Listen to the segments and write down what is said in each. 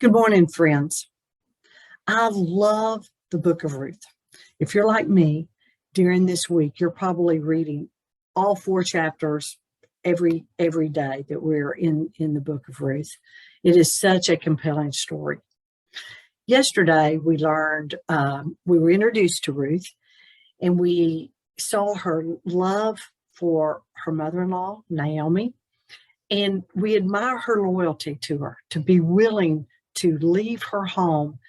Good morning, friends. I love the book of Ruth. If you're like me, during this week, you're probably reading all 4 chapters every day that we're in the book of Ruth. It is such a compelling story. Yesterday, we learned, we were introduced to Ruth, and we saw her love for her mother-in-law, Naomi, and we admire her loyalty to her, to be willing to leave her home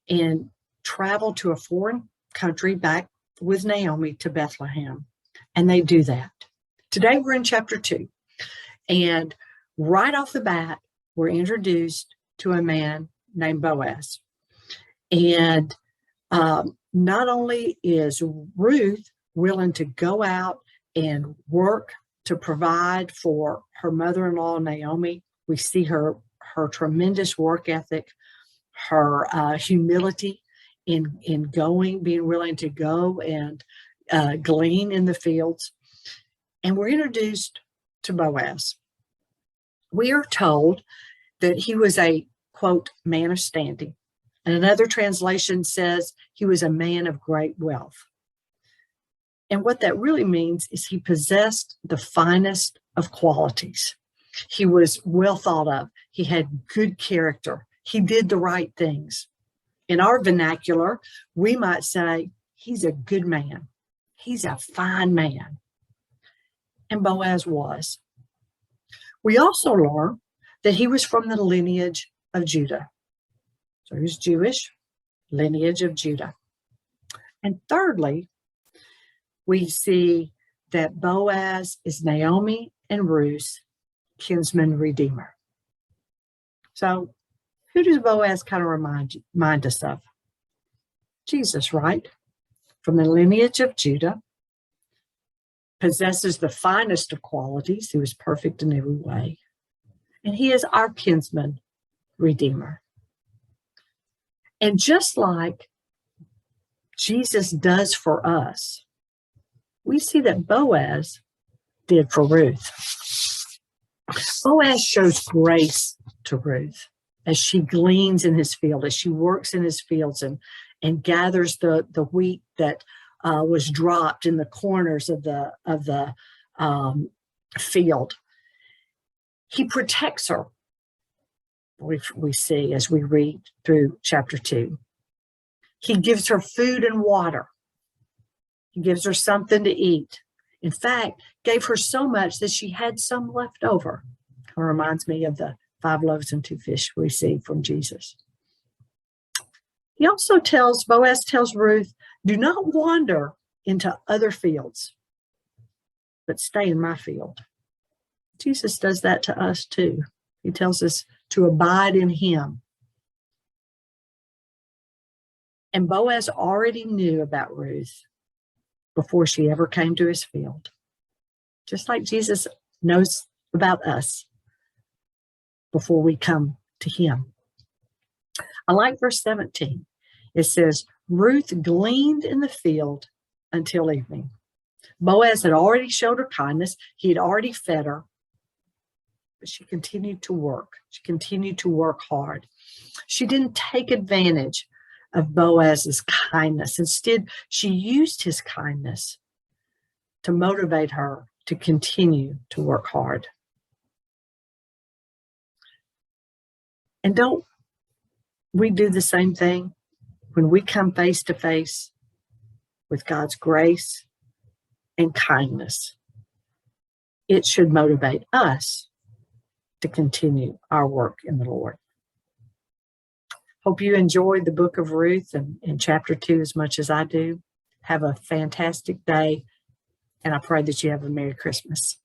and travel to a foreign country back with Naomi to Bethlehem. And they do that. Today we're in chapter 2. And right off the bat, we're introduced to a man named Boaz. And not only is Ruth willing to go out and work to provide for her mother-in-law, Naomi, we see her tremendous work ethic, her humility in being willing to go and glean in the fields. And we're introduced to Boaz. We are told that he was a, quote, man of standing. And another translation says he was a man of great wealth. And what that really means is he possessed the finest of qualities. He was well thought of. He had good character. He did the right things. In our vernacular, we might say he's a good man. He's a fine man. And Boaz was. We also learn that he was from the lineage of Judah. So he was Jewish, lineage of Judah. And thirdly, we see that Boaz is Naomi and Ruth's kinsman redeemer. So who does Boaz kind of remind us of? Jesus, right? From the lineage of Judah, possesses the finest of qualities. He was perfect in every way. And he is our kinsman redeemer. And just like Jesus does for us, we see that Boaz did for Ruth. Boaz shows grace to Ruth as she gleans in his field, as she works in his fields and gathers the wheat that was dropped in the corners of the field. He protects her. We see as we read through chapter 2. He gives her food and water. He gives her something to eat. In fact, gave her so much that she had some left over. It reminds me of the 5 loaves and 2 fish we see from Jesus. He also Boaz tells Ruth, do not wander into other fields, but stay in my field. Jesus does that to us too. He tells us to abide in him. And Boaz already knew about Ruth before she ever came to his field. Just like Jesus knows about us before we come to him. I like verse 17. It says, Ruth gleaned in the field until evening. Boaz had already showed her kindness. He had already fed her. But she continued to work. She continued to work hard. She didn't take advantage of Boaz's kindness. Instead, she used his kindness to motivate her to continue to work hard. And don't we do the same thing when we come face to face with God's grace and kindness? It should motivate us to continue our work in the Lord. Hope you enjoyed the book of Ruth and chapter 2 as much as I do. Have a fantastic day, and I pray that you have a Merry Christmas.